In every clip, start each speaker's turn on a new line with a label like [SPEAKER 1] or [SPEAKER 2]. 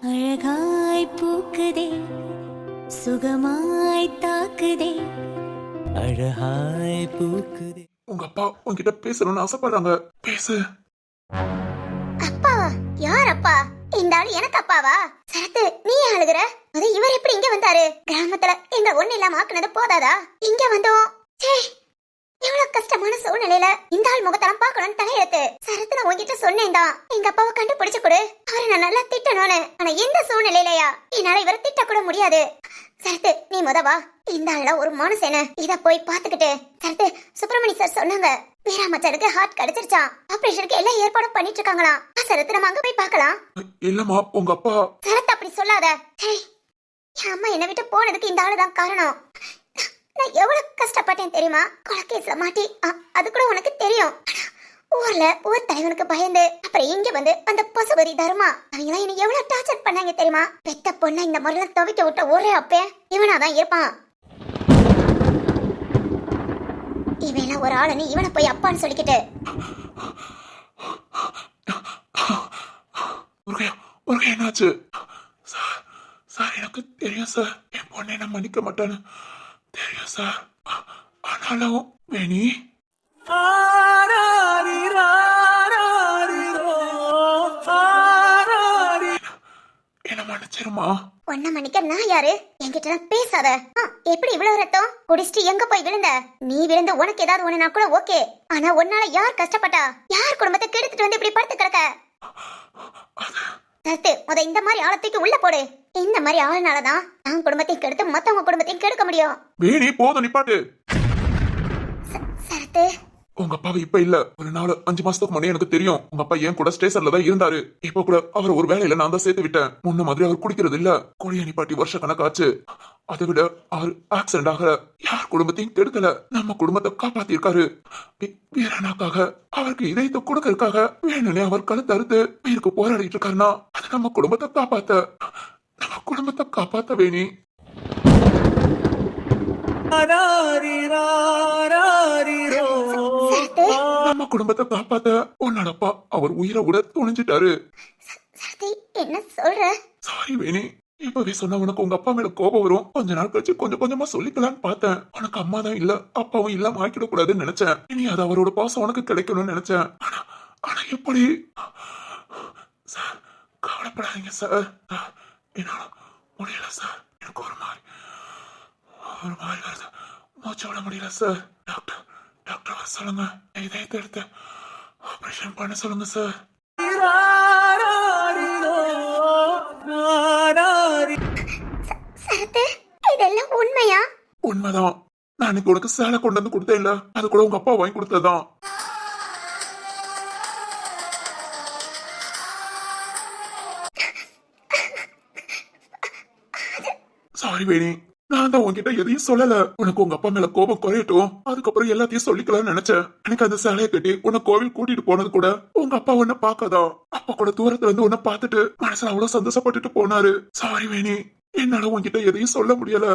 [SPEAKER 1] அழகாய் பூக்குதே சுகமாய் தாக்குதே அழகாய் பூக்குதே.
[SPEAKER 2] உங்க அப்பா உன்கிட்ட பேசணும்னு ஆசைப்படுறாங்க, பேசு.
[SPEAKER 3] அப்பாவா? யார் அப்பா? இந்த ஆளு எனக்கு அப்பாவா? சரத்து, நீ அழுகுற? அது இவர் எப்படி இங்க வந்தாரு? கிராமத்துல எங்க ஒண்ணு இல்லாம ஆக்குனது போதாதா? இங்க வந்தோம். எவ்வளவு கஷ்டமான சூழ்நிலையில இந்த ஆள் முகத்தெல்லாம் பாக்கணும்னு தலையெழுத்து. சரத்து, நான் உங்ககிட்ட சொன்னேன் தான், எங்க அப்பாவை கண்டுபிடிச்சு கொடு, அவரை நான் நல்லா திட்டணும்னு. ஆனா இந்த சூழ்நிலையிலயா என்னால இவரை திட்ட கூட முடியாது. சரத்து, நீ வா. இந்த ஆள்ல ஒரு மனுஷன இத போய் பாத்துக்கிட்டு. சரத்து, சுப்பிரமணி சார் சொன்னாங்க, வீராமச்சனுக்கு ஹார்ட் கிடைச்சிருச்சான், ஆபரேஷனுக்கு எல்லாம் ஏற்பாடும் பண்ணிட்டு இருக்காங்களாம். சரத்து, நம்ம அங்க போய் பார்க்கலாம்.
[SPEAKER 2] இல்லம்மா, உங்க அப்பா.
[SPEAKER 3] சரத்து, அப்படி சொல்லாத. என் அம்மா என்னை விட்டு போனதுக்கு இந்த ஆளுதான் காரணம். நான் எவ்வளவு கஷ்டப்பட்டேன் தெரியுமா? கொலைகேஸ்ல மாட்டி. அது கூட உனக்கு தெரியும். ஊர்ல ஊர் தலைவனுக்கு பயந்து அப்புறம் இங்க வந்து அந்த பசுபதி தர்மா அவங்க என்ன எவ்வளவு டார்ச்சர் பண்ணாங்க தெரியுமா? பெத்த பொண்ண இந்த முறையில துவைக்க விட்ட ஒரே அப்பே இவனாதான் இருப்பான். இவன் ஒரு ஆளுன்னு இவனை போய் அப்பான்னு சொல்லிக்கிட்டு.
[SPEAKER 2] என்னாச்சு சார்? சார், எனக்கு தெரியும் சார், என் பொண்ணை என்ன மன்னிக்க மாட்டான்னு தெரியும் சார். ஆனாலும் வேணி என்ன மன்னிச்சிருமா?
[SPEAKER 3] ஒன்ன மன்னிக்க நான் யாரு? என்கிட்ட பேசாத. எப்படி இவ்வளவு ரத்தம் குடிச்சிட்டு எங்க போய் விழுந்த? நீ விழுந்து உனக்கு ஏதாவது ஒண்ணுனா கூட ஓகே, ஆனா உன்னால யார் கஷ்டப்பட்டா? யார் குடும்பத்தை கெடுத்துட்டு வந்து இப்படி படுத்து கிடக்க? முத இந்த மாதிரி ஆழத்துக்கு உள்ள போடு. இந்த மாதிரி ஆளுனாலதான் நான் குடும்பத்தையும் கெடுத்து மத்தவங்க குடும்பத்தையும் கெடுக்க முடியும்.
[SPEAKER 2] வேணி, போதும், நிப்பாட்டு.
[SPEAKER 3] சரத்து,
[SPEAKER 2] உங்க அப்பாவை இப்ப இல்ல, ஒரு 4-5 மாசத்துக்கு முன்னே எனக்கு தெரியும். உங்க அப்பா என் கூட ஸ்டேஷன்ல தான் இருந்தாரு. இப்ப கூட அவர் ஒரு வேலையில நான் தான் சேர்த்து விட்டேன். முன்ன மாதிரி அவர் குடிக்கிறது இல்ல, குடிய நிப்பாட்டி வருஷ கணக்காச்சு. அதை விட அவர் ஆக்சிடென்ட் ஆகல, யார் குடும்பத்தையும் கெடுக்கல, நம்ம குடும்பத்தை காப்பாத்திருக்காரு. வீரனாக்காக, அவருக்கு இதயத்தை கொடுக்கறதுக்காக வேணும்னே அவர் கழுத்து அறுத்து உயிருக்கு போராடிட்டு இருக்காருன்னா அது நம்ம குடும்பத்தை காப்பாத்த வேணி. நம்ம குடும்பத்தை காப்பாத்த உன்னோட அப்பா அவர் உயிரை விட துணிஞ்சிட்டாரு.
[SPEAKER 3] என்ன சொல்ற?
[SPEAKER 2] சாரி வேணி, இப்பவே சொன்ன உனக்கு உங்க அப்பா மேல கோபம் வரும். கொஞ்ச நாள் கழிச்சு கொஞ்சம் கொஞ்சமா சொல்லிக்கலான்னு பார்த்தேன். உனக்கு அம்மா தான் இல்ல, அப்பாவும் இல்லாம ஆக்கிட கூடாதுன்னு நினைச்சேன். இனி அது அவரோட பாசம் உனக்கு கிடைக்கணும்னு நினைச்சேன். ஆனா எப்படி? சார், கவலைப்படாதீங்க சார், என்னால முடியல சார். எனக்கு ஒரு மாதிரி வருது, மூச்சு விட முடியல சார். டாக்டர் வர சொல்லுங்க, இதயத்தை எடுத்து ஆபரேஷன் பண்ண சொல்லுங்க சார்.
[SPEAKER 3] சரத்து, இதெல்லாம் உண்மையா?
[SPEAKER 2] உண்மைதான். நான் அன்னைக்கு உனக்கு சேலை கொண்டு வந்து கொடுத்தேன் இல்ல, அது கூட உங்க அப்பா வாங்கி கொடுத்ததான். சாரி வேணி, நான் தான் உன்கிட்ட எதையும் சொல்லல. உனக்கு உங்க அப்பா மேல கோபம் குறையட்டும், அதுக்கப்புறம் எல்லாத்தையும் சொல்லிக்கலாம்னு நினைச்சேன். எனக்கு அந்த சேலையை கட்டி உன்னை கோவில் கூட்டிட்டு போனது கூட உங்க அப்பா உன்னை பாக்காதான். அப்பா கூட தூரத்துல இருந்து உன்னை பார்த்துட்டு மனசுல அவ்வளவு சந்தோஷப்பட்டுட்டு போனாரு. சாரி வேணி, என்னால உன்கிட்ட எதையும் சொல்ல முடியல.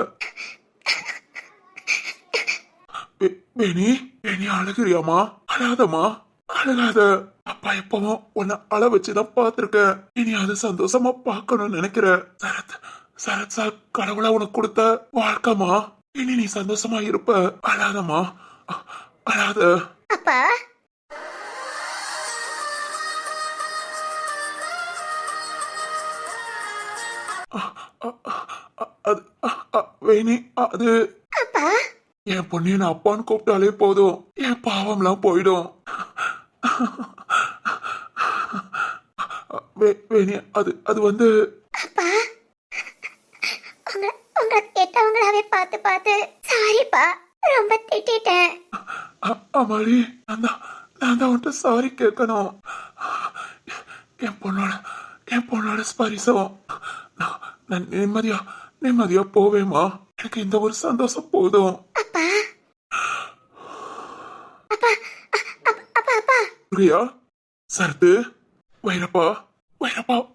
[SPEAKER 2] வேணி, அழுகிறியாமா? அழாதமா, அழகாத. அப்பா எப்பவும் உன்னை அழ வச்சுதான் பாத்திருக்கேன். இனி அது சந்தோஷமா பாக்கணும்னு நினைக்கிறேன். சரத் சார் கடவுளா உனக்கு கொடுத்த வாழ்க்கைமா, இனி நீ சந்தோஷமா இருப்ப. அழாதமா, அழாத.
[SPEAKER 3] அப்பா,
[SPEAKER 2] வேணி, அது
[SPEAKER 3] அப்பா,
[SPEAKER 2] என் பொண்ணு நான் அப்பான்னு கூப்பிட்டாலே போதும், என் பாவம்லாம் போயிடும். வேணி, அது வந்து
[SPEAKER 3] அப்பா, உங்களை கெட்டவங்களாவே பார்த்து சாரிப்பா, ரொம்ப திட்டேன்.
[SPEAKER 2] அம்மாடி, நான் தான் உன்ட்ட சாரி கேட்கணும். என் பொண்ணோட ஸ்பரிசம் நான் நிம்மதியா போவேமா. எனக்கு இந்த ஒரு சந்தோஷம் போதும்.
[SPEAKER 3] அப்பா, அப்பா, அப்பா, அப்பா.
[SPEAKER 2] சரத்து, வைரப்பா,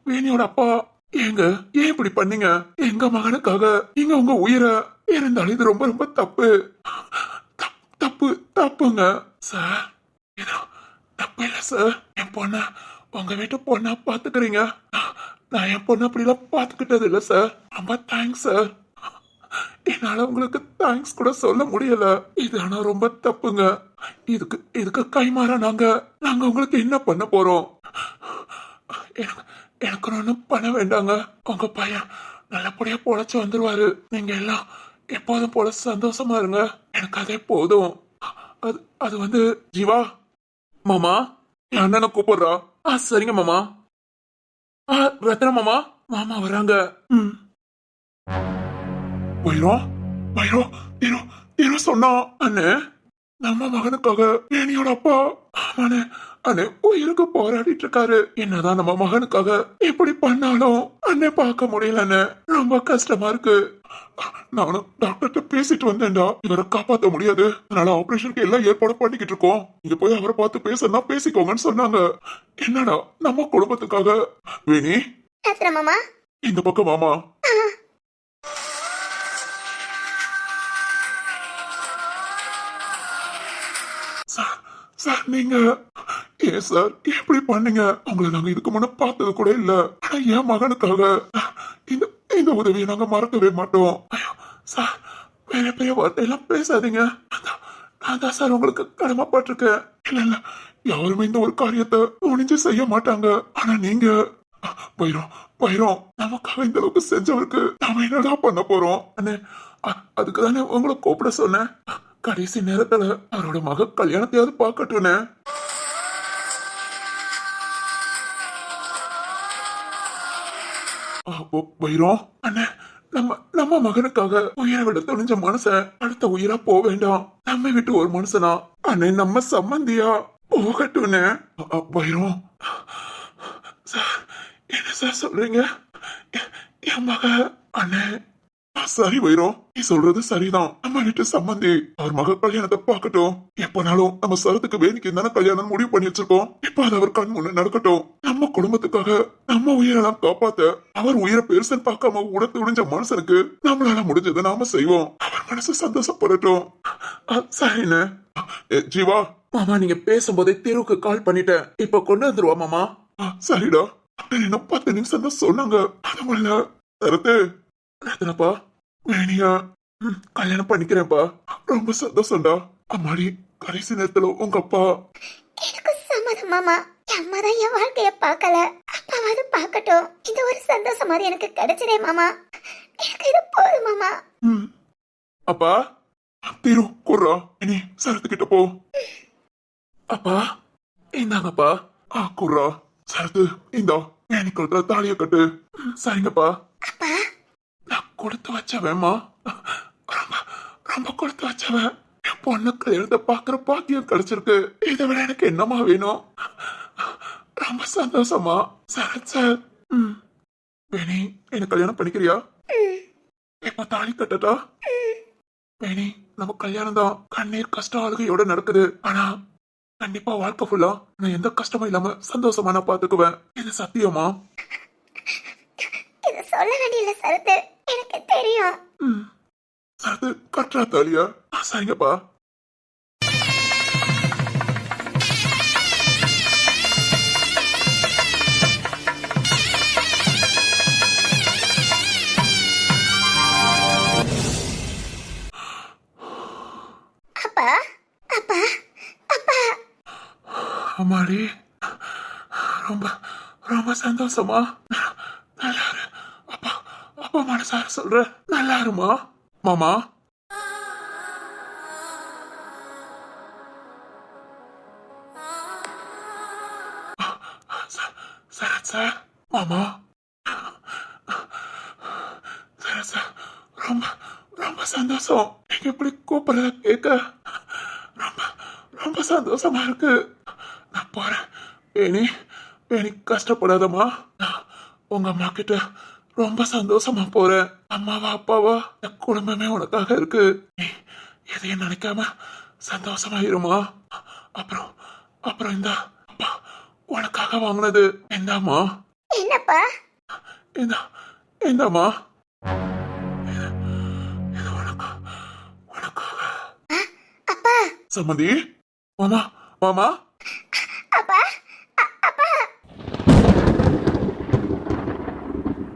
[SPEAKER 2] வேணியோட அப்பா, ஏன் இப்படி பண்ணீங்க? எங்க மகனுக்காக நீங்க உங்க உயிரை இருந்தாலும் இது ரொம்ப ரொம்ப தப்புங்க சார். தப்பு இல்ல சார். என் பொண்ண உங்க வீட்டு பொண்ணா பாத்துக்கிறீங்க. நான் என் பொண்ணு அப்படிலாம் பாத்துக்கிட்டது இல்ல சார். ரொம்ப தேங்க்ஸ் சார். என்னால உங்களுக்கு தேங்க்ஸ் கூட சொல்ல முடியல. இது ஆனா ரொம்ப தப்புங்க. இதுக்கு கைமாறா நாங்க உங்களுக்கு என்ன பண்ண போறோம்? எனக்கு ஒன்றும் பண்ண வேண்டாங்க. உங்க பையன் நல்லபடியா பொழைச்சு வந்துருவாரு. நீங்க எல்லாம் எப்போதும் போல சந்தோஷமா இருங்க. எனக்கு அதே போதும். அது வந்து ஜீவா மாமா என் அண்ணனை கூப்பிடுறா. சரிங்க மாமா. ரத்னா மாமா. மாமா வராங்க. வைரம் வைரம் தினம் சொன்னா அண்ணே நம்ம மகனுக்காக ஏனியோட அப்பா அண்ணே அண்ணே உயிருக்கு போராடிட்டு இருக்காரு. என்னதான் நம்ம மகனுக்காக இப்படி பண்ணாலும் அண்ணே பார்க்க முடியலன்னு ரொம்ப கஷ்டமா இருக்கு. நானும் டாக்டர்கிட்ட பேசிட்டு வந்தேன்டா. இவரை காப்பாத்த முடியாது, அதனால ஆபரேஷனுக்கு எல்லாம் ஏற்பாடு பண்ணிக்கிட்டு இருக்கோம். இங்க போய் அவரை பார்த்து பேசணும்னா பேசிக்கோங்கன்னு சொன்னாங்க. என்னடா நம்ம குடும்பத்துக்காக வேணி
[SPEAKER 3] மாமா
[SPEAKER 2] இந்த பக்கம் மாமா. சார் நீங்க ஏன் சார் எப்படி பண்ணீங்க? உங்களை நாங்க இதுக்கு முன்ன பார்த்தது கூட இல்ல. ஆனா என் மகனுக்காக இந்த உதவியை நாங்க மறக்கவே மாட்டோம். ஐயோ சார் பெரிய பெரிய வார்த்தையெல்லாம் பேசாதீங்க. நான் தான் சார் உங்களுக்கு கடமைப்பட்டிருக்கேன். இல்ல யாருமே இந்த ஒரு காரியத்தை துணிஞ்சு செய்ய மாட்டாங்க. ஆனா நீங்க வைரம் நமக்காக இந்த அளவுக்கு செஞ்சவருக்கு நாம என்னடா பண்ண போறோம்? அண்ணே அதுக்கு தானே உங்களை கூப்பிட சொன்னேன். கடைசி நேரத்துல அவரோட மக கல்யாணத்தையாவது பாக்கட்டும்னே. வைரம் அண்ணே நம்ம மகனுக்காக உயிரை விட துணிஞ்ச மனுஷ அடுத்த உயிரா போக வேண்டாம். நம்ம விட்டு ஒரு மனுஷனா அண்ணே நம்ம சம்பந்தியா போகட்டும்னே. வைரம் சார் என்ன சார் சொல்றீங்க? என் மக அண்ணே சரி வைரம் நீ சொல்றது சரிதான். நம்ம வீட்டு சம்பந்தி அவர் மக கல்யாணத்தை பார்க்கட்டும். எப்பனாலும் நம்ம சரத்துக்கு வேணிக்கு தானே கல்யாணம் முடிவு பண்ணி வச்சிருக்கோம். இப்ப அது அவர் கண் முன்ன நடக்கட்டும். நம்ம குடும்பத்துக்காக நம்ம உயிரெல்லாம் காப்பாத்த அவர் உயிரை பெருசன் பார்க்காம உடத்து உடைஞ்ச மனுஷனுக்கு நம்மளால முடிஞ்சதை நாம செய்வோம். அவர் மனசு சந்தோஷப்படட்டும். சரிண்ணே. ஜீவா மாமா நீங்க பேசும்போதே தெருவுக்கு கால் பண்ணிட்டேன். இப்ப கொண்டு வந்துருவா மாமா. சரிடா. இன்னும் 10 நிமிஷம் தான் சொன்னாங்க. அதுமல்ல சரத்து ரத்னப்பா வேணியா கல்யாணம் பண்ணிக்கிறேன்ப்பா. ரொம்ப சந்தோஷம்டா. அம்மாடி கடைசி நேரத்துல உங்க அப்பா
[SPEAKER 3] எனக்கு சம்மதம் மாமா. அம்மா தான் என் வாழ்க்கைய பார்க்கல, அப்பாவாவது பார்க்கட்டும். இந்த ஒரு சந்தோஷம் மாதிரி எனக்கு கிடைச்சதே மாமா. எனக்கு இது போதும் மாமா.
[SPEAKER 2] அப்பா திரு குர்ரா இனி சரத்துக்கிட்ட போ. அப்பா இந்தாங்கப்பா. குர்ரா சரத்து இந்தா வேணி கழுத்துல தாலிய கட்டு. சரிங்கப்பா.
[SPEAKER 3] அப்பா
[SPEAKER 2] நான் கொடுத்து வச்சவேம்மா. ரொம்ப ரொம்ப கொடுத்து வச்சவன். என் பொண்ணு கல்யாணத்தை பாக்குற பாக்கியம் கிடைச்சிருக்கு. இதை விட எனக்கு என்னமா வேணும்? ரொம்ப சந்தோஷமா. சரத் சார் வேணி என்ன கல்யாணம் பண்ணிக்கிறியா? இப்ப தாலி கட்டட்டா? வேணி நம்ம கல்யாணம் தான் கண்ணீர் கஷ்டம் அழுகையோட நடக்குது. ஆனா கண்டிப்பா வாழ்க்கை ஃபுல்லா நான் எந்த கஷ்டமும் இல்லாம சந்தோஷமா நான் பாத்துக்குவேன். இது சத்தியமா?
[SPEAKER 3] இது சொல்ல வேண்டியல சரத்து, எனக்கு தெரியும்.
[SPEAKER 2] சரத்து கட்டுறா தாலியா? சரிங்கப்பா.
[SPEAKER 3] அப்பா அப்பா அப்பா
[SPEAKER 2] அம்மாடி ரொம்ப ரொம்ப சந்தோஷமா. நல்லாரு அப்பா. அப்பா மனசார சொல்ற நல்லாருமா மாமா. சரத் சார் மாமா. சரத் சார் ரொம்ப ரொம்ப சந்தோஷம். நீங்க இப்படி கூப்பிடுறத கேட்க ரொம்ப ரொம்ப சந்தோஷமா இருக்கு. நான் போறேன். வேணி கஷ்டப்படாதம்மா. உங்க அம்மா கிட்ட ரொம்ப சந்தோஷமா போறேன். அம்மாவா அப்பாவா என் குடும்பமே உனக்காக இருக்கு. நீ எதையும் நினைக்காம சந்தோஷமா இருமா. அப்புறம் இந்த அப்பா உனக்காக வாங்கினது இந்தாம்மா.
[SPEAKER 3] என்னப்பா?
[SPEAKER 2] இந்தாம்மா. இது உனக்காக.
[SPEAKER 3] அப்பா
[SPEAKER 2] சம்மந்தி மாமா மாமா.
[SPEAKER 3] அப்பா அப்பா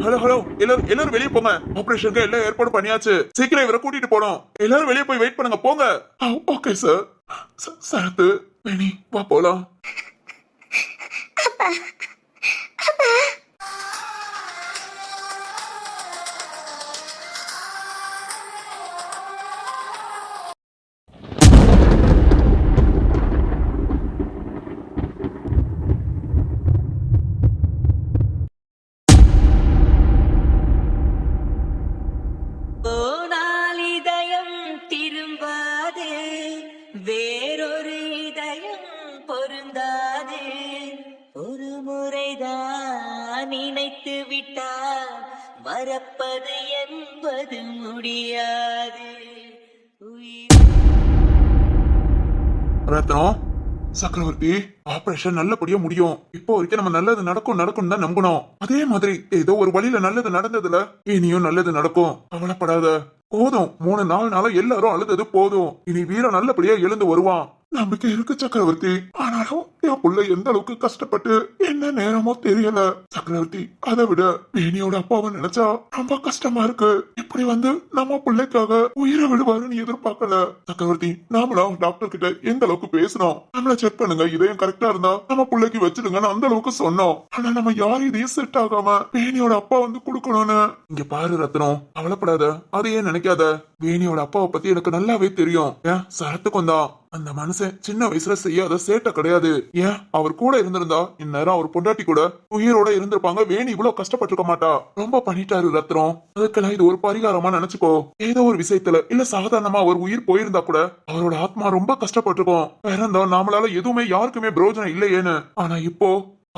[SPEAKER 2] ஹலோ ஹலோ, எல்லாரும் எல்லாரும் வெளியே போங்க. ஆபரேஷனுக்கு எல்லாம் ஏற்பாடு பண்ணியாச்சு. சீக்கிரம் இவரை கூட்டிட்டு போனோம். எல்லாரும் வெளியே போய் வெயிட் பண்ணுங்க, போங்க. Okay sir. சரத்து, வேணி, வா போலாம்.
[SPEAKER 3] அப்பா அப்பா
[SPEAKER 4] போனால் இதயம் திரும்பாது, வேறொரு இதயம் பொருந்தாது. ஒரு முறைதான் நினைத்து விட்டால் மறப்பது என்பது முடியாது. உயிர்
[SPEAKER 2] ரத்னம், சக்கரவர்த்தி, ஆபரேஷன் நல்லபடியா முடியும். இப்போ வரைக்கும் நம்ம நல்லது நடக்கும் நடக்கும் தான் நம்பணும். அதே மாதிரி ஏதோ ஒரு வழியில நல்லது நடந்ததுல இனியும் நல்லது நடக்கும். கவலைப்படாத. போதும், 3-4 நாளா எல்லாரும் அழுதது போதும். இனி வீர நல்லபடியா எழுந்து வருவான். நம்பிக்கை இருக்கு சக்கரவர்த்தி. ஆனாலும் என் புள்ள எந்த அளவுக்கு கஷ்டப்பட்டு என்ன நேரமோ தெரியல சக்கரவர்த்தி. அதை விட வேணியோட அப்பாவை நினைச்சா ரொம்ப கஷ்டமா இருக்கு. இப்படி வந்து நம்ம பிள்ளைக்காக உயிரை விடுவாருன்னு எதிர்பார்க்கல சக்கரவர்த்தி. நாமளும் டாக்டர் கிட்ட எந்த அளவுக்கு பேசணும், நம்மள செக் பண்ணுங்க, இதயம் கரெக்டா இருந்தா நம்ம பிள்ளைக்கு வச்சிடுங்கன்னு அந்த அளவுக்கு சொன்னோம். ஆனா நம்ம யாரும் இதையும் செட் ஆகாம வேணியோட அப்பா வந்து கொடுக்கணும்னு. இங்க பாரு ரத்னம், கவலைப்படாத, அதையே நினைக்காத. வேணியோட அப்பாவை பத்தி எனக்கு நல்லாவே தெரியும். ஏன் சரத்துக்கும் தான். அந்த மனுஷன் சின்ன வயசுல செய்யாத சேட்டை கிடையாது. ஏன் அவர் கூட இருந்திருந்தா இந்நேரம் அவர் பொண்டாட்டி கூட உயிரோட இருந்திருப்பாங்க. வேணி இவ்வளவு கஷ்டப்பட்டிருக்க மாட்டா. ரொம்ப பண்ணிட்டாரு ரத்னம். அதுக்கெல்லாம் இது ஒரு பரிகாரமா நினைச்சுக்கோ. ஏதோ ஒரு விஷயத்துல இல்ல சாதாரணமா அவர் உயிர் போயிருந்தா கூட அவரோட ஆத்மா ரொம்ப கஷ்டப்பட்டிருக்கும். பிறந்தோம் நாமளால எதுவுமே யாருக்குமே பிரயோஜனம் இல்லையேன்னு. ஆனா இப்போ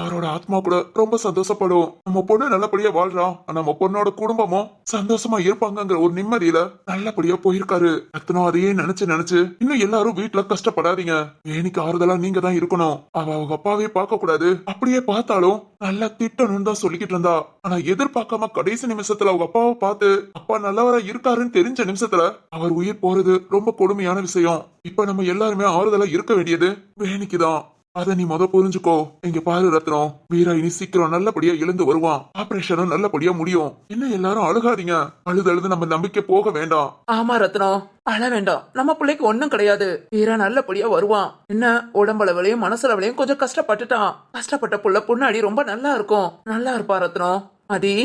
[SPEAKER 2] அவரோட ஆத்மா கூட ரொம்ப சந்தோஷப்படும். நம்ம பொண்ணு நல்லபடியா வாழ்றா, நம்ம பொண்ணோட குடும்பமும் சந்தோஷமா இருப்பாங்கிற ஒரு நிம்மதியில நல்லபடியா போயிருக்காரு. ரத்னம் அதையே நினைச்சு நினைச்சு இன்னும் எல்லாரும் வீட்டுல கஷ்டப்படாதீங்க. வேணிக்கு ஆறுதலா நீங்க தான் இருக்கணும். அவங்க அப்பாவே பார்க்க கூடாது. அப்படியே பார்த்தாலும் நல்லா திட்டணும்னு தான் சொல்லிக்கிட்டு இருந்தா. ஆனா எதிர்பார்க்காம கடைசி நிமிஷத்துல அவங்க அப்பாவை பார்த்து அப்பா நல்லவரா இருக்காருன்னு தெரிஞ்ச நிமிஷத்துல அவர் உயிர் போறது ரொம்ப கொடுமையான விஷயம். இப்ப நம்ம எல்லாருமே ஆறுதலா இருக்க வேண்டியது வேணிக்குதான். அத நீ புரிஞ்சுக்கோ. இங்க பாரு ரத்னம், வீரா இனி சீக்கிரம் நல்லபடியா எழுந்து வருவான். ஆபரேஷனும் நல்லபடியா முடியும். என்ன எல்லாரும் அழுகாதீங்க. அழுது நம்ம நம்பிக்கை போக வேண்டாம்.
[SPEAKER 5] ஆமா ரத்னம், அழ வேண்டாம். நம்ம பிள்ளைக்கு ஒண்ணும் கிடையாது. வீரா நல்லபடியா வருவான். என்ன உடம்பளவுலயும் மனசளவுலயும் கொஞ்சம் கஷ்டப்பட்டுட்டான். கஷ்டப்பட்ட புள்ள பொண்ணாடி ரொம்ப நல்லா இருக்கும். நல்லா இருப்பா ரத்னம். அதி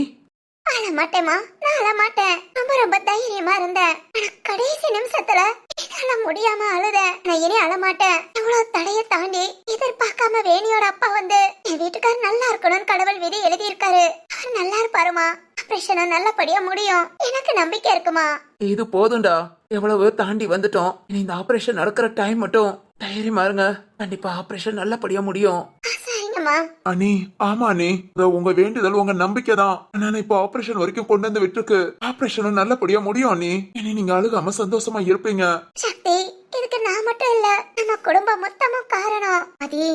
[SPEAKER 3] அழ மாட்டேமா, நான் அழ மாட்டேன். ரொம்ப ரொம்ப தைரியமா இருந்தேன். ஆனா கடைசி நிமிஷத்துல என்னால முடியாம அழுதேன். நான் இனி அழ மாட்டேன். இவ்வளவு தடைய தாண்டி எதிர்பார்க்காம வேணியோட அப்பா வந்து என் வீட்டுக்காரர் நல்லா இருக்கணும்னு கடவுள் விதி எழுதி இருக்காரு. அவர் நல்லா இருப்பாருமா. ஆபரேஷன் நல்லபடியா முடியும். எனக்கு நம்பிக்கை இருக்குமா.
[SPEAKER 5] இது போதும்டா, எவ்வளவு தாண்டி வந்துட்டோம். இனி இந்த ஆபரேஷன் நடக்கிற டைம் மட்டும் தைரியமா இருங்க. கண்டிப்பா ஆபரேஷன் நல்லபடியா முடியும்.
[SPEAKER 3] சரிங்கம்மா.
[SPEAKER 2] அண்ணி, ஆமா அண்ணி, உங்க வேண்டுதல் உங்க நம்பிக்கை தான். நான் இப்போ ஆபரேஷன் வரைக்கும் கொண்டு வந்து விட்டுருக்கு. ஆபரேஷனும் நல்லபடியா முடியும் அண்ணி. இனி நீங்க அழுகாம சந்தோஷமா இருப்பீங்க.
[SPEAKER 3] சக்தி, இதுக்கு நான் மட்டும் இல்ல, நம்ம குடும்பம் மொத்தமும் காரணம். அதி,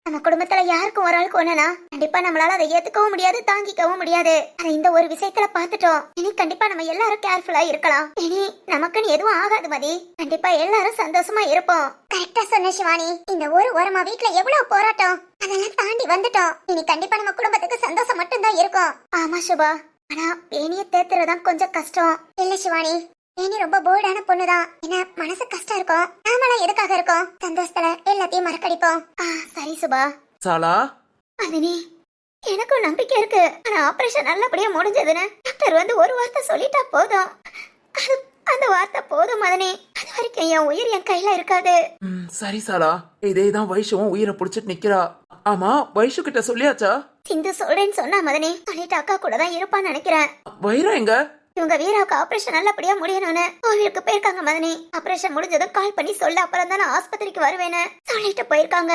[SPEAKER 3] நம்ம குடும்பத்துல யாருக்கும் ஒரு ஆளுக்கு ஒண்ணுனா கண்டிப்பா நம்மளால அதை ஏத்துக்கவும் முடியாது, தாங்கிக்கவும் முடியாது. அதை இந்த ஒரு விஷயத்துல பாத்துட்டோம். இனி கண்டிப்பா நம்ம எல்லாரும் கேர்ஃபுல்லா இருக்கலாம். இனி நமக்குன்னு எதுவும் ஆகாது மதி. கண்டிப்பா எல்லாரும் சந்தோஷமா இருப்போம். கரெக்டா சொன்ன சிவானி. இந்த ஒரு ஓரமா வீட்டுல எவ்வளவு போராட்டம், அதெல்லாம் தாண்டி வந்துட்டோம். இனி கண்டிப்பா நம்ம குடும்பத்துக்கு சந்தோஷம் மட்டும்தான் இருக்கும். ஆமா சுபா, ஆனா பேணிய தேத்துறதுதான் கொஞ்சம் கஷ்டம். இல்ல சிவானி, ஏனி ரொம்ப போல்டான பொண்ணுதான். என்ன மனசு கஷ்டம் இருக்கும். நாமெல்லாம் எதுக்காக இருக்கோம்? சந்தோஷத்துல எல்லாத்தையும் மறக்கடிப்போம். சரி சுபா.
[SPEAKER 5] சாலா,
[SPEAKER 3] அதினி, எனக்கும் நம்பிக்கை இருக்கு. ஆனா ஆபரேஷன் நல்லபடியா முடிஞ்சதுன்னு டாக்டர் வந்து ஒரு வார்த்தை சொல்லிட்டா போதும். அந்த வார்த்தை போதும் மதனி. அது வரைக்கும் என் உயிர் என் கையில இருக்காது.
[SPEAKER 5] சரி சாலா, இதேதான் வைஷுவும் உயிரை புடிச்சிட்டு நிக்கிறா. ஆமா, வைஷு கிட்ட சொல்லியாச்சா?
[SPEAKER 3] சிந்து சொல்றேன்னு சொன்னா மதனி. சொல்லிட்டு அக்கா கூட தான் இருப்பான்னு நினைக்கிறேன்.
[SPEAKER 5] வைரா எங்க?
[SPEAKER 3] இவங்க வீராவுக்கு ஆபரேஷன் நல்லபடியா முடியணும்னு கோவிலுக்கு போயிருக்காங்க மதனி. ஆபரேஷன் முடிஞ்சதும் கால் பண்ணி சொல்ல, அப்புறம் தான் நான் ஆஸ்பத்திரிக்கு வருவேன்னு சொல்லிட்டு போயிருக்காங்க.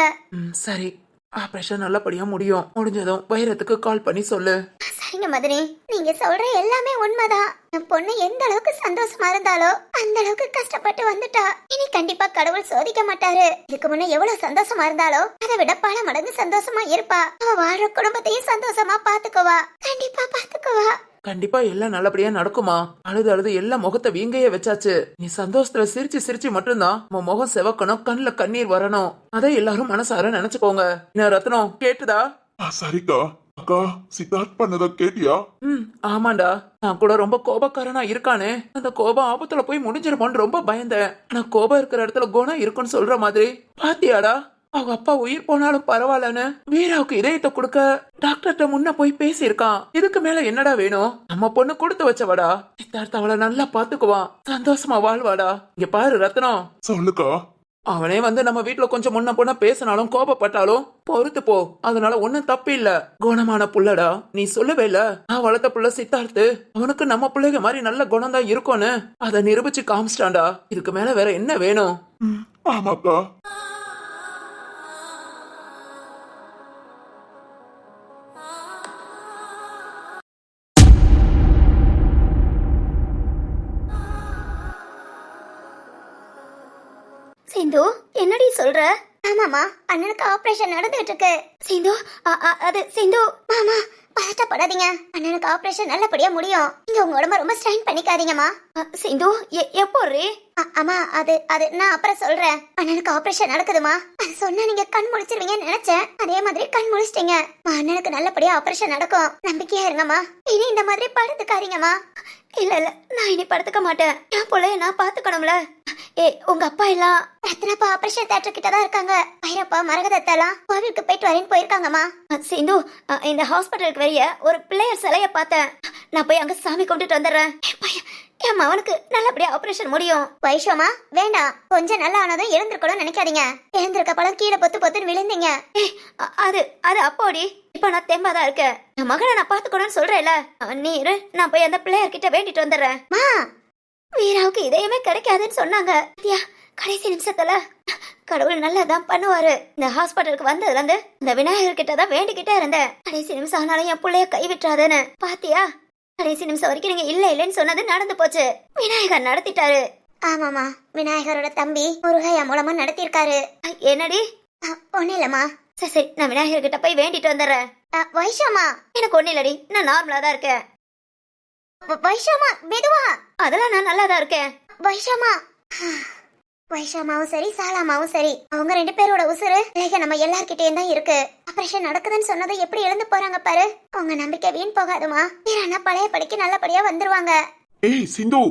[SPEAKER 5] சரி, ஆபரேஷன் நல்லபடியா முடியும். முடிஞ்சதும் வைரத்துக்கு கால் பண்ணி சொல்லு.
[SPEAKER 3] சரிங்க மதனி, நீங்க சொல்ற எல்லாமே உண்மைதான். என் பொண்ணு எந்த அளவுக்கு சந்தோஷமா இருந்தாலோ அந்த அளவுக்கு கஷ்டப்பட்டு வந்துட்டா. இனி கண்டிப்பா கடவுள் சோதிக்க மாட்டாரு. இதுக்கு முன்ன எவ்வளவு சந்தோஷமா இருந்தாலோ அதை விட பல மடங்கு சந்தோஷமா இருப்பா. அவ வாழ்ற குடும்பத்தையும் சந்தோஷமா பாத்துக்குவா. கண்டிப்பா பாத்துக்குவா.
[SPEAKER 5] கண்டிப்பா எல்லாம் நல்லபடியா நடக்குமா? அழுது அழுது எல்லாம் முகத்தை வீங்கைய வச்சாச்சு. நீ சந்தோஷத்துல சிரிச்சு சிரிச்சு மட்டும்தான் உன் முகம் செவக்கணும், கண்ணுல கண்ணீர் வரணும். அதை எல்லாரும் மனசார நினைச்சுக்கோங்க. என்ன ரத்னம், கேட்டுதா?
[SPEAKER 2] சரிக்கா, அக்கா சித்தார்த் பண்ணத கேட்டியா?
[SPEAKER 5] ஆமாண்டா, நான் கூட ரொம்ப கோபக்காரனா இருக்கானே, அந்த கோபம் ஆபத்துல போய் முடிஞ்சிருமோன்னு ரொம்ப பயந்தேன். ஆனா கோபம் இருக்கிற இடத்துல குணம் இருக்குன்னு சொல்ற மாதிரி பாத்தியாடா, அவங்க அப்பா உயிர் போனாலும் பரவாயில்லன்னு வீராவுக்கு இதயத்தை கொடுக்க டாக்டர்கிட்ட முன்ன போய் பேசியிருக்கான். இதுக்கு மேல என்னடா வேணும்? நம்ம பொண்ணு கொடுத்து வச்சவடா. சித்தார்த்த அவளை நல்லா பாத்துக்குவான், சந்தோஷமா வாழ்வாடா. இங்க பாரு ரத்னம்,
[SPEAKER 2] சொல்லுக்கா.
[SPEAKER 5] அவனே வந்து நம்ம வீட்டுல கொஞ்சம் முன்ன பொண்ண பேசினாலும் கோபப்பட்டாலும் பொறுத்து போ, அதனால ஒண்ணும் தப்பு இல்ல. குணமான புள்ளடா, நீ சொல்லவே இல்ல நான் வளர்த்த புள்ள சித்தார்த்து அவனுக்கு நம்ம பிள்ளைங்க மாதிரி நல்ல குணம் தான் இருக்கும்னு அதை நிரூபிச்சு காமிச்சிட்டான்டா. இதுக்கு மேல வேற என்ன வேணும்?
[SPEAKER 2] ஆமாக்கா.
[SPEAKER 3] சிந்து, என்னடி சொல்ற? ஆமாமா, அண்ணனுக்கு ஆபரேஷன் நடந்துட்டு இருக்கு. சிந்து, அது சிந்து மாமா, பதட்டப்படாதீங்க. அண்ணனுக்கு ஆபரேஷன் நல்லபடியா முடியும். நீங்க உங்க உடம்ப ரொம்ப ஸ்ட்ரெயின் பண்ணிக்காதீங்கம்மா. சிந்து, எப்போ அம்மா, அது நான் அப்புறம் சொல்றேன். அண்ணனுக்கு ஆபரேஷன் நடக்குதுமா. அது சொன்னா நீங்க கண் முழிச்சிருவீங்கன்னு நினைச்சேன். அதே மாதிரி கண் முழிச்சிட்டீங்க. அண்ணனுக்கு நல்லபடியா ஆபரேஷன் நடக்கும். நம்பிக்கையா இருங்கம்மா. இனி இந்த மாதிரி படுத்துக்காதீங்கம்மா. இல்ல நான் இனி படுத்துக்க மாட்டேன். என் பிள்ளைய நான் பாத்துக்கணும்ல. உங்க அப்பா எல்லாம் ரத்னப்பா ஆபரேஷன் தியேட்டர் கிட்ட தான் இருக்காங்க. பைரப்பா மரகதத்தெல்லாம் கோவிலுக்கு போயிட்டு வரேன்னு போயிருக்காங்கம்மா. சிந்து, இந்த ஹாஸ்பிட்டலுக்கு வெளிய ஒரு பிள்ளையர் சிலைய பார்த்தேன். நான் போய் அங்க சாமி கும்பிட்டுட்டு வந்துடுறேன். என் மவனுக்கு நல்லபடியா ஆபரேஷன் முடியும். வைஷமா, வேண்டாம். கொஞ்சம் நல்லா ஆனதும் எழுந்திருக்கணும்னு நினைக்காதீங்க. எழுந்திருக்க பழம் கீழே பொத்துன்னு விழுந்தீங்க. அது அப்போடி. இப்ப நான் தெம்பாதான் இருக்கேன். என் மகனை நான் பாத்துக்கணும்னு சொல்றேன்ல. நீ இரு, நான் போய் அந்த பிள்ளையர் கிட்ட வேண்டிட்டு வந்துடுறேன். வீராவுக்கு இதயமே கிடைக்காதுன்னு சொன்னாங்க. கடைசி நிமிஷத்துல கடவுள் நல்லதான் பண்ணுவாரு. இந்த ஹாஸ்பிட்டலுக்கு வந்ததுல இருந்து இந்த விநாயகர் கிட்ட தான் வேண்டிக்கிட்டே இருந்தேன். கடைசி நிமிஷம் ஆனாலும் என் பிள்ளைய கைவிட்டுறாதுன்னு. பாத்தியா, கடைசி நிமிஷம் வரைக்கும் நீங்க இல்லைன்னு சொன்னது நடந்து போச்சு. விநாயகர் நடத்திட்டாரு. ஆமாமா, விநாயகரோட தம்பி முருகையா மூலமா நடத்திருக்காரு. என்னடி? ஒண்ணு இல்லம்மா. சரி, நான் விநாயகர் கிட்ட போய் வேண்டிட்டு வந்துடுறேன். வைஷாமா, எனக்கு ஒண்ணு இல்லடி, நான் நார்மலா தான் இருக்கேன். வைஷாமா, மெதுவா. அதெல்லாம் நான் நல்லா தான் இருக்கேன். வைஷாமா, வைஷாமாவும் சரி சாலாமாவும் சரி, அவங்க ரெண்டு பேரோட உசுறு நம்ம எல்லார்கிட்டயும் தான் இருக்கு. ஆபரேஷன் நடக்குதுன்னு சொன்னதை எப்படி இழந்து போறாங்க பாரு. உங்க நம்பிக்கை வீண் போகாதுமா. வீரானா பழைய படிக்க நல்லபடியா வந்துருவாங்க.
[SPEAKER 2] ஏய் சிந்து,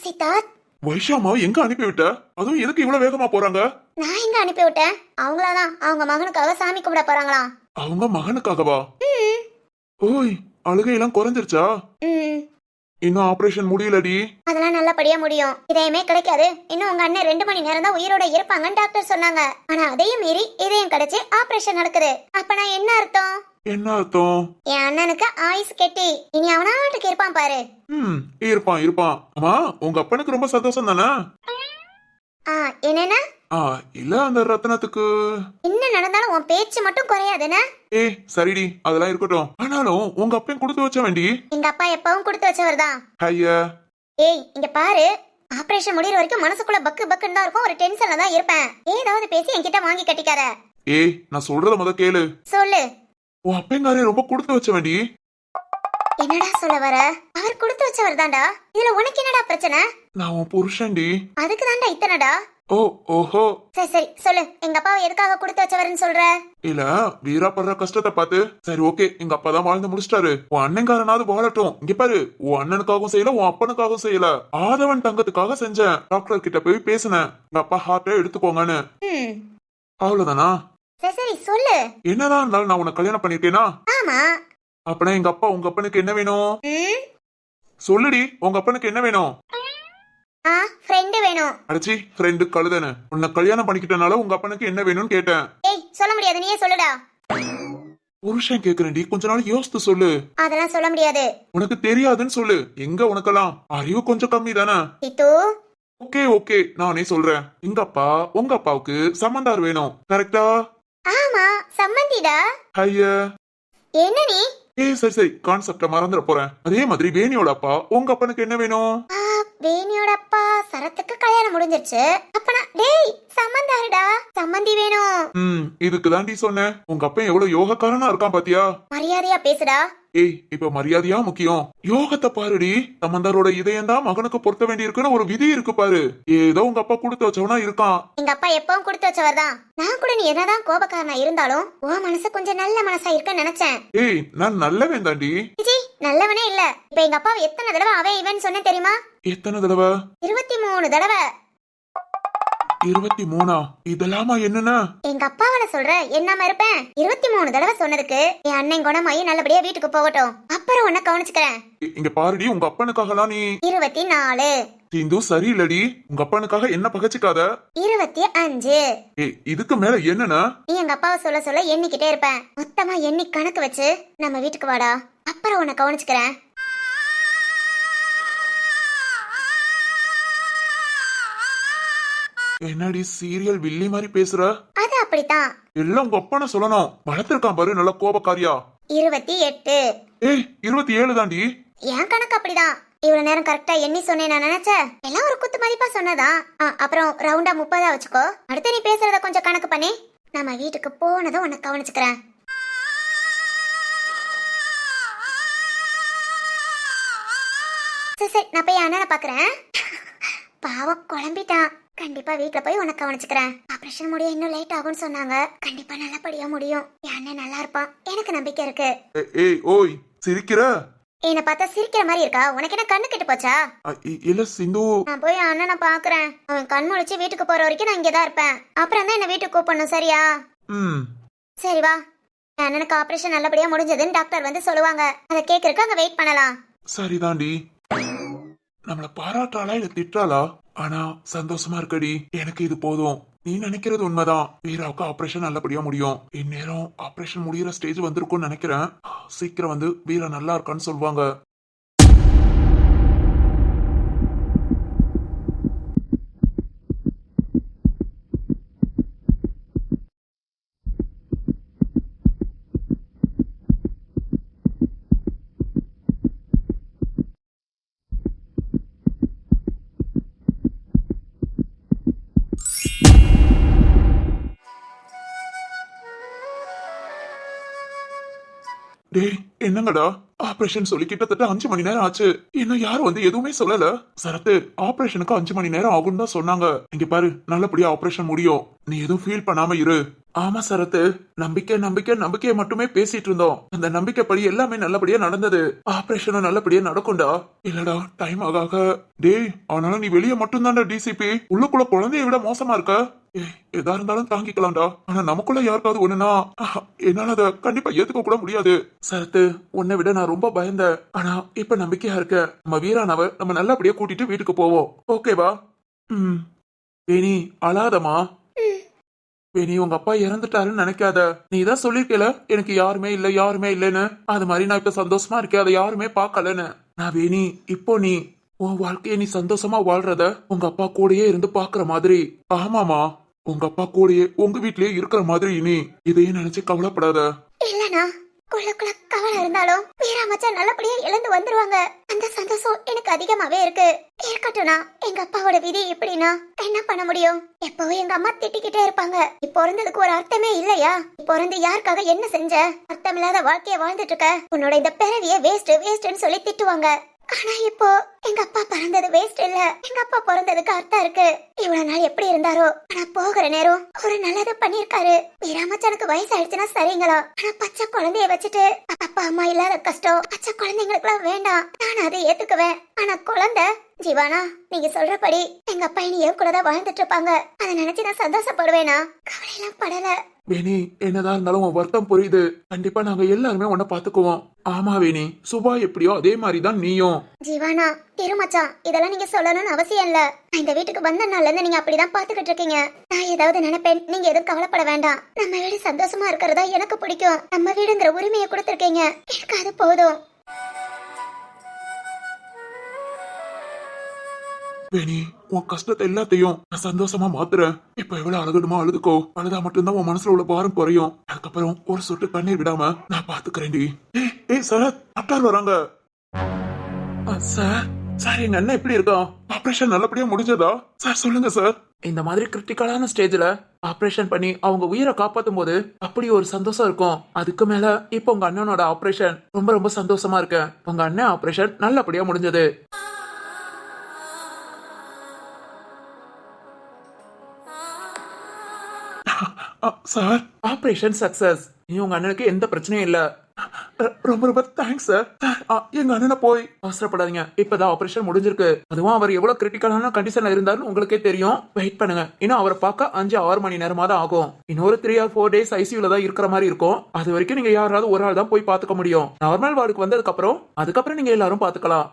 [SPEAKER 3] சித்தார்த்,
[SPEAKER 2] வைஷாமாவை எங்க அனுப்பிவிட்ட? அதுவும் எதுக்கு இவ்வளவு வேகமா போறாங்க?
[SPEAKER 3] நான் எங்க அனுப்பி விட்டேன்? அவங்களாதான் அவங்க மகனுக்காக சாமி கும்பிட போறாங்களாம்.
[SPEAKER 2] அவங்க மகனுக்காகவா? ஓய், அழுகையெல்லாம் குறைஞ்சிருச்சா? இன்னும் ஆபரேஷன் முடியலடி.
[SPEAKER 3] அதெல்லாம் நல்லபடியா முடியும். இதயமே கிடைக்காது. இன்னும் உங்க அண்ணன் 2 மணி நேரம் தான் உயிரோட இருப்பாங்கன்னு டாக்டர் சொன்னாங்க. ஆனா அதையும் மீறி இதயம் கிடைச்சு ஆபரேஷன் நடக்குது. அப்ப நான் என்ன அர்த்தம்?
[SPEAKER 2] என்ன அர்த்தம்?
[SPEAKER 3] என் அண்ணனுக்கு ஆயுஸ் கெட்டி இனி அவனாட்டுக்கு இருப்பான் பாரு.
[SPEAKER 2] இருப்பான். அம்மா, உங்க அப்பனுக்கு ரொம்ப சந்தோஷம் தானே?
[SPEAKER 3] என்னன்னா?
[SPEAKER 2] இல்ல, அந்த ரத்னத்துக்கு
[SPEAKER 3] என்ன நடந்தாலும் உன் பேச்சு மட்டும் குறையாதுன்னு.
[SPEAKER 2] சரிடி, அதெல்லாம் இருக்கட்டும். ஆனாலும் உங்க அப்பன் கொடுத்து வச்ச வேண்டி.
[SPEAKER 3] எங்க அப்பா எப்பவும் கொடுத்து வச்சவர் தான்.
[SPEAKER 2] ஐயா,
[SPEAKER 3] இங்க பாரு, ஆபரேஷன் முடியற வரைக்கும் மனசுக்குள்ள பக்குன்னு தான் இருக்கும். ஒரு டென்ஷன்ல தான் இருப்பேன். ஏதாவது பேசி என்கிட்ட வாங்கி கட்டிக்காத.
[SPEAKER 2] நான் சொல்றத முத கேளு.
[SPEAKER 3] சொல்லு.
[SPEAKER 2] உன் அப்பங்காரே ரொம்ப கொடுத்து வச்ச வேண்டி.
[SPEAKER 3] என்னடா சொல்ல வர? அவர் கொடுத்து வச்சவர் தான்டா. இதுல உனக்கு என்னடா பிரச்சனை?
[SPEAKER 2] நான் உன் புருஷன்டி.
[SPEAKER 3] அதுக்கு தான்டா இத்தனடா.
[SPEAKER 2] ஓஹோ.
[SPEAKER 3] சரி சொல்லு, எங்க அப்பாவை எதுக்காக கொடுத்து வச்சவர்னு சொல்ற?
[SPEAKER 2] இல்ல, வீரா படுற கஷ்டத்தை பார்த்து சரி ஓகே, எங்க அப்பா தான் வாழ்ந்து முடிச்சிட்டாரு, உன் அண்ணன்காரனாவது வாழட்டும். இங்க பாரு, உன் அண்ணனுக்காகவும் செய்யல, உன் அப்பனுக்காகவும் செய்யல, ஆதவன் தங்கத்துக்காக செஞ்சேன். டாக்டர் கிட்ட போய் பேசினேன், எங்க அப்பா ஹார்ட்டை எடுத்துக்கோங்கன்னு. அவ்வளவுதானா?
[SPEAKER 3] சரி சொல்லு.
[SPEAKER 2] என்னதான் இருந்தாலும் நான் உனக்கு கல்யாணம் பண்ணிருக்கேனா?
[SPEAKER 3] ஆமா.
[SPEAKER 2] அப்பனா எங்க அப்பா உங்க அப்பனுக்கு என்ன வேணும்? சொல்லுடி, உங்க அப்பனுக்கு என்ன வேணும்?
[SPEAKER 3] ஃப்ரெண்ட் வேணும்.
[SPEAKER 2] அடச்சி, ஃப்ரெண்டு கழுதன. உன்னை கல்யாணம் பண்ணிக்கிட்டனால உங்க அப்பனுக்கு என்ன வேணும்னு கேட்டேன்.
[SPEAKER 3] சொல்ல முடியாது, நீயே சொல்லுடா.
[SPEAKER 2] புருஷன் கேக்குறேன்டி, கொஞ்ச நாள் யோசித்து சொல்லு.
[SPEAKER 3] அதெல்லாம் சொல்ல முடியாது.
[SPEAKER 2] உனக்கு தெரியாதுன்னு சொல்லு. எங்க உனக்கெல்லாம் அறிவு கொஞ்சம் கம்மி தானே? ஓகே, நானே சொல்றேன். எங்க அப்பா உங்க அப்பாவுக்கு சம்பந்தார் வேணும், கரெக்டா?
[SPEAKER 3] ஆமா, சம்பந்திடா.
[SPEAKER 2] ஐயா,
[SPEAKER 3] என்ன நீ?
[SPEAKER 2] சரி, கான்செப்ட மறந்துட போறேன். அதே மாதிரி வேணியோட அப்பா உங்க அப்பனுக்கு என்ன வேணும்?
[SPEAKER 3] வேணியோட அப்பா சரத்துக்கு கல்யாணம் முடிஞ்சிருச்சு. அப்பனா சம்பந்தாருடா, சம்பந்தி வேணும்.
[SPEAKER 2] இதுக்கு தாண்டி சொன்னேன். உங்க அப்பா எவ்வளவு யோகக்காரனா இருக்கான் பாத்தியா?
[SPEAKER 3] மரியாதையா பேசுடா.
[SPEAKER 2] ஏய் இப்ப மரியாதையா முக்கியம். யோகத்தை பாருடி. சம்பந்தரோட இதயம் தான் மகனுக்கு பொருத்த வேண்டி இருக்குன்னு ஒரு விதி இருக்கு பாரு. ஏதோ உங்க அப்பா கொடுத்து வச்சவனா இருக்கான்.
[SPEAKER 3] எங்க அப்பா எப்பவும் கொடுத்து வச்சவர் தான். நான் கூட நீ என்னதான் கோபக்காரனா இருந்தாலும் உன் மனசு கொஞ்சம் நல்ல மனசா இருக்குன்னு நினைச்சேன்.
[SPEAKER 2] ஏய் நான் நல்லவன் தாண்டி.
[SPEAKER 3] ஜி நல்லவனே இல்ல. இப்ப எங்க அப்பாவை எத்தனை தடவை அவன் இவன் சொன்ன தெரியுமா?
[SPEAKER 2] எத்தனை தடவை?
[SPEAKER 3] 23 தடவை.
[SPEAKER 2] 23? இதெல்லாமா என்னன்னா?
[SPEAKER 3] எங்க அப்பாவன சொல்ற என்னாம இருப்பேன். 23 தடவை சொன்னதுக்கு என் அண்ணன் குணமாயி நல்லபடியா வீட்டுக்கு போகட்டும், அப்புறம் உன்ன கவனிச்சுக்கிறேன்.
[SPEAKER 2] இங்க பாருடி, உங்க அப்பனுக்காகலாம் நீ
[SPEAKER 3] 24.
[SPEAKER 2] சிந்து சரியில்லடி. உங்க அப்பனுக்காக என்ன பகச்சிக்காத.
[SPEAKER 3] 25.
[SPEAKER 2] இதுக்கு மேல என்னன்னா?
[SPEAKER 3] நீ எங்க அப்பாவை சொல்ல சொல்ல எண்ணிக்கிட்டே இருப்பேன். மொத்தமா எண்ணி கணக்கு வச்சு நம்ம வீட்டுக்கு வாடா, அப்புறம் உன்னை கவனிச்சுக்கிறேன்.
[SPEAKER 2] என்னடி சீரியல் வில்லி மாதிரி பேசுற?
[SPEAKER 3] அது அப்படித்தான்.
[SPEAKER 2] எல்லாம் உங்க அப்பனை சொல்லணும். வளர்த்திருக்கான் பாரு நல்ல கோபக்காரியா.
[SPEAKER 3] 28.
[SPEAKER 2] 27 தாண்டி.
[SPEAKER 3] என் கணக்கு அப்படிதான். இவ்வளவு நேரம் கரெக்டா எண்ணி சொன்னேன் நான் நினைச்சேன். எல்லாம் ஒரு குத்து மதிப்பா சொன்னதான். அப்புறம் ரவுண்டா 30 வச்சுக்கோ. அடுத்து நீ பேசுறத கொஞ்சம் கணக்கு பண்ணி நம்ம வீட்டுக்கு போனதும் உன்னை கவனிச்சுக்கிறேன். சரி நான் போய் அண்ணனை பாக்குறேன். பாவம் குழம்பிட்டான். கண்டிப்பா வீட்டுல போய் உனக்கு கவனிச்சுக்கிறேன். ஆபரேஷன் முடிய இன்னும் லேட் ஆகும்னு சொன்னாங்க. கண்டிப்பா நல்லபடியா முடியும். என் அண்ணன் நல்லா இருப்பான், எனக்கு நம்பிக்கை இருக்கு.
[SPEAKER 2] ஏய் ஓய் சிரிக்கிற?
[SPEAKER 3] என்ன பார்த்தா சிரிக்கிற மாதிரி இருக்கா? உனக்கு என்ன கண்ணு கெட்டு போச்சா?
[SPEAKER 2] இல்ல சிந்து.
[SPEAKER 3] நான் போய் அண்ணனை பாக்குறேன். அவன் கண் முழிச்சு வீட்டுக்கு போற வரைக்கும் நான் இங்கதான் இருப்பேன். அப்புறம் தான் என்ன வீட்டுக்கு கூப்பிடணும், சரியா? சரி வா. என் அண்ணனுக்கு ஆபரேஷன் நல்லபடியா முடிஞ்சதுன்னு டாக்டர் வந்து சொல்லுவாங்க. அதை கேக்குறதுக்கு அங்க வெயிட் பண்ணலாம்.
[SPEAKER 2] சரிதாண்டி. நம்மள பாராட்டாளா இல்ல திட்டாளா? ஆனா சந்தோஷமா இருக்கடி. எனக்கு இது போதும். நீ நினைக்கிறது உண்மைதான். வீராவுக்கு ஆபரேஷன் நல்லபடியா முடியும். இந்நேரம் ஆபரேஷன் முடியற ஸ்டேஜ் வந்திருக்கும்னு நினைக்கிறேன். சீக்கிரம் வந்து வீரா நல்லா இருக்கான்னு சொல்லுவாங்க. டேய் என்னங்கடா ஆபரேஷன் சொல்லி கிட்டத்தட்ட 5 மணி நேரம் ஆச்சு. இன்னும் யாரும் வந்து எதுவுமே சொல்லல. சரத்து ஆபரேஷனுக்கு 5 மணி நேரம் ஆகும் தான் சொன்னாங்க. இங்க பாரு நல்லபடியா ஆபரேஷன் முடியும். நீ எதுவும் ஃபீல் பண்ணாம இரு. ஆமா சரத்து, நம்பிக்கை நம்பிக்கை நம்பிக்கையை மட்டுமே பேசிட்டு இருந்தோம். அந்த நம்பிக்கைப்படி எல்லாமே நல்லபடியா நடந்தது. ஆபரேஷனும் நல்லபடியா நடக்கும்டா. இல்லடா டைம் ஆக. டேய் ஆனாலும் நீ வெளியே மட்டும் தான்டா டிசிபி. உள்ளுக்குள்ள குழந்தைய விட மோசமா இருக்க. எதா இருந்தாலும் தாங்கிக்கலாம்டா. ஆனா நமக்குள்ள யாருக்காவது ஒண்ணுனா என்னால அத கண்டிப்பா ஏத்துக்க கூட முடியாது. சரத்து உன்னை விட நான் ரொம்ப பயந்தேன். ஆனா இப்ப நம்பிக்கையா இருக்க. நம்ம வீரானவ நம்ம நல்லபடியா கூட்டிட்டு வீட்டுக்கு போவோம். ஓகேவா? வேணி அழாதமா. வேணி உங்க அப்பா இறந்துட்டாருன்னு நினைக்காத. நீ தான் சொல்லிருக்கல எனக்கு யாருமே இல்ல யாருமே இல்லன்னு. அது மாதிரி நான் இப்ப சந்தோஷமா இருக்கேன். அதை யாருமே பாக்கலன்னு. நான் வேணி இப்போ நீ உன் வாழ்க்கைய நீ சந்தோஷமா வாழ்றத உங்க அப்பா கூடயே இருந்து பாக்குற மாதிரி. ஆமாமா உங்க அப்பா கூடயே உங்க வீட்லயே இருக்கிற மாதிரி. நீ இதையும் நினைச்சு கவலைப்படாத.
[SPEAKER 3] இல்லனா உள்ளுக்குள்ள கவலை இருந்தாலும் வீரா மச்சான் நல்லபடியா எழுந்து வந்துருவாங்க. அந்த சந்தோஷம் எனக்கு அதிகமாவே இருக்கு. இருக்கட்டும்னா எங்க அப்பாவோட விதி எப்படின்னா என்ன பண்ண முடியும்? எப்பவும் எங்க அம்மா திட்டிக்கிட்டே இருப்பாங்க. நீ பிறந்ததுக்கு ஒரு அர்த்தமே இல்லையா? நீ பிறந்து யாருக்காக என்ன செஞ்ச? அர்த்தமில்லாத வாழ்க்கைய வாழ்ந்துட்டு இருக்க. உன்னோட இந்த பிறவிய வேஸ்ட் வேஸ்ட்னு சொல்லி திட்டுவாங்க. ஆனா இப்போ எங்க அப்பா பிறந்தது வேஸ்ட் இல்ல. எங்க அப்பா பிறந்ததுக்கு அர்த்தம் இருக்கு. இவ்வளவு நாள் எப்படி இருந்தாரோ ஆனா போகிற நேரம் ஒரு நல்லது பண்ணிருக்காரு. வீராமச்சனுக்கு வயசு ஆயிடுச்சுன்னா சரிங்களா? ஆனா பச்சை குழந்தைய வச்சுட்டு அப்பா அம்மா இல்லாத கஷ்டம் பச்சை குழந்தைங்களுக்கு எல்லாம் வேண்டாம். நான் அதை ஏத்துக்குவேன். ஆனா குழந்தை ஜீவானா நீங்க சொல்றபடி எங்க அப்பா இனி என் கூடதான் வாழ்ந்துட்டு இருப்பாங்க. அதை நினைச்சு நான் சந்தோஷப்படுவேனா? கவலையெல்லாம் படல.
[SPEAKER 2] வேணி என்னதான் இருந்தாலும் உன் வருத்தம் புரியுது. கண்டிப்பா நாங்க எல்லாருமே உன்னை பாத்துக்குவோம். ஆமா வேணி, சுபா எப்படியோ அதே மாதிரிதான் நீயும்.
[SPEAKER 3] ஜீவானா திருமச்சான் இதெல்லாம் நீங்க சொல்லணும்னு அவசியம் இல்ல. நான் இந்த வீட்டுக்கு வந்த நாள்ல இருந்து நீங்க அப்படிதான் பாத்துக்கிட்டு இருக்கீங்க. நான் ஏதாவது நினைப்பேன், நீங்க எதுவும் கவலைப்பட வேண்டாம். நம்ம வீடு சந்தோஷமா இருக்கிறதா எனக்கு பிடிக்கும். நம்ம வீடுங்கிற உரிமையை கொடுத்திருக்கீங்க, எனக்கு அது போதும்.
[SPEAKER 2] வேணி உன் கஷ்டத்தை எல்லாத்தையும் நான் சந்தோஷமா மாத்துறேன். இப்ப எவ்வளவு அழுகணுமோ அழுதுக்கோ. அழுதா மட்டும்தான் உன் மனசுல உள்ள பாரம் குறையும். அதுக்கப்புறம் ஒரு சொட்டு கண்ணீர் விடாம நான் பாத்துக்கிறேன்டி. ஏய் சரத் டாக்டர் வராங்க. சார் சார் எங்க அண்ணன் எப்படி இருக்கான்? ஆபரேஷன் நல்லபடியா முடிஞ்சதா? சார் சொல்லுங்க சார்.
[SPEAKER 5] இந்த மாதிரி கிரிட்டிக்கலான ஸ்டேஜ்ல ஆபரேஷன் பண்ணி அவங்க உயிரை காப்பாத்தும் போது அப்படி ஒரு சந்தோஷம் இருக்கும். அதுக்கு மேல இப்போ உங்க அண்ணனோட ஆபரேஷன் ரொம்ப ரொம்ப சந்தோஷமா இருக்கேன். உங்க அண்ணன் ஆபரேஷன் நல்லபடியா முடிஞ்சது.
[SPEAKER 2] Sir
[SPEAKER 5] operation success. இனி உங்க அண்ணனுக்கு எந்த பிரச்சனையும் இல்ல.
[SPEAKER 2] ரொம்ப ரொம்ப தேங்க்ஸ் சார். எங்க அண்ணனை போய்
[SPEAKER 5] அவசரப்படாதீங்க. இப்பதான் ஆபரேஷன் முடிஞ்சிருக்கு. அதுவும் அவர் எவ்வளவு கிரிட்டிக்கலான கண்டிஷன்ல இருந்தாருன்னு உங்களுக்கே தெரியும். வெயிட் பண்ணுங்க. இன்னும் அவரை பார்க்க 5-6 மணி நேரமா தான் ஆகும். இன்னொரு 3 or 4 days ஐசியூல தான் இருக்கிற மாதிரி இருக்கும். அது வரைக்கும் நீங்க யாராவது ஒரு ஆள் தான் போய் பாத்துக்க முடியும். நார்மல் வார்டுக்கு வந்ததுக்கு அதுக்கப்புறம் நீங்க எல்லாரும் பாத்துக்கலாம்.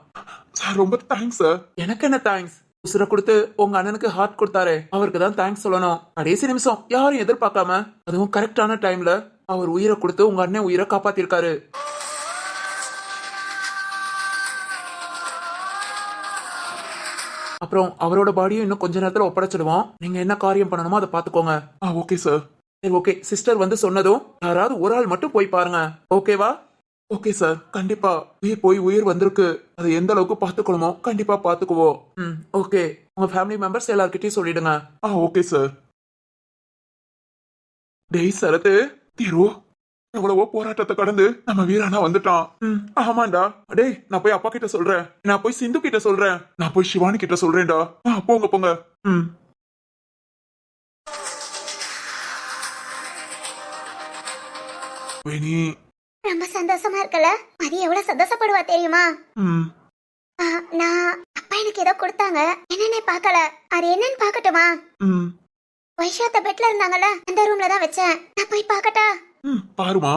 [SPEAKER 2] சார் ரொம்ப தேங்க்ஸ் சார்.
[SPEAKER 5] எனக்கு என்ன தேங்க்ஸ்? உசுர கொடுத்து உங்க அண்ணனுக்கு ஹார்ட் கொடுத்தாரு, அவருக்கு தான் தேங்க்ஸ் சொல்லணும். கடைசி நிமிஷம் யாரும் எதிர்பார்க்காம அதுவும் கரெக்டான டைம்ல அவர் உயிரை கொடுத்து உங்க அண்ணன் உயிரை காப்பாத்திருக்காரு. அப்புறம் அவரோட பாடியும் இன்னும் கொஞ்ச நேரத்துல ஒப்படைச்சிடுவோம். நீங்க என்ன காரியம் பண்ணணுமோ அதை பாத்துக்கோங்க.
[SPEAKER 2] Okay sir.
[SPEAKER 5] சரி ஓகே. சிஸ்டர் வந்து சொன்னதும் யாராவது ஒரு ஆள் மட்டும் போய் பாருங்க. ஓகேவா?
[SPEAKER 2] Okay sir. கண்டிப்பா உயிர் வந்திருக்கு. அதை எந்த அளவுக்கு பாத்துக்கணுமோ கண்டிப்பா பாத்துக்குவோம்.
[SPEAKER 5] ஓகே. உங்க ஃபேமிலி மெம்பர்ஸ் எல்லார்கிட்டயும் சொல்லிடுங்க.
[SPEAKER 2] Okay sir. டேய் சரத்து, தீரு எவ்வளவோ போராட்டத்தை கடந்து நம்ம வீரானா வந்துட்டான். ஆமாண்டா. டேய் நான் போய் அப்பா கிட்ட சொல்றேன். நான் போய் சிந்து கிட்ட சொல்றேன். நான் போய் சிவானி கிட்ட சொல்றேன்டா. போங்க போங்க. வேணி
[SPEAKER 3] ரொம்ப சந்தோஷமா இருக்கல. மதி எவ்வளவு சந்தோஷப்படுவா தெரியுமா? நான் அப்பா எனக்கு ஏதோ கொடுத்தாங்க, என்னன்னு பார்க்கல. அது என்னன்னு பார்க்கட்டுமா? வைஷாத்த பெட்ல இருந்தாங்கல்ல, அந்த ரூம்ல தான் வச்சேன். நான் போய் பார்க்கட்டா?
[SPEAKER 2] பாருமா.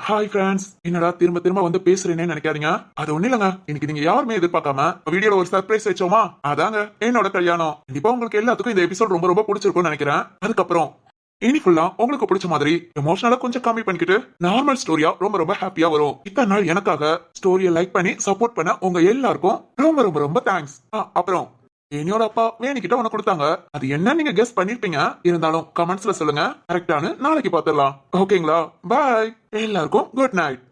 [SPEAKER 2] Hi friends. என்னடா திரும்ப திரும்ப வந்து பேசுறேன்னு நினைக்காதீங்க. அது ஒண்ணு இல்லங்க, இன்னைக்கு நீங்க யாருமே எதிர்பார்க்காம வீடியோல ஒரு சர்ப்ரைஸ் வச்சோமா, அதாங்க என்னோட கல்யாணம். கண்டிப்பா உங்களுக்கு எல்லாத்துக்கும் இந்த எபிசோட் ரொம்ப ரொம்ப பிடிச்சிருக்கும்னு நினைக்கிறேன். அதுக்கப்புறம் இனி ஃபுல்லா உங்களுக்கு பிடிச்ச மாதிரி எமோஷனலா கொஞ்சம் கம்மி பண்ணிக்கிட்டு நார்மல் ஸ்டோரியா ரொம்ப ரொம்ப ஹாப்பியா வரும். இத்தனை நாள் எனக்காக ஸ்டோரியை லைக் பண்ணி சப்போர்ட் பண்ண உங்க எல்லாருக்கும் ரொம்ப ரொம்ப ரொம்ப தேங்க்ஸ். அப்புறம் என்னோட அப்பா வேணிக்கிட்ட ஒண்ணு கொடுத்தாங்க. அது என்ன நீங்க கெஸ் பண்ணிருப்பீங்க. இருந்தாலும் கமெண்ட்ஸ்ல சொல்லுங்க. கரெக்டானு நாளைக்கு பாத்துடலாம். ஓகேங்களா? பாய். எல்லாருக்கும் குட் நைட்.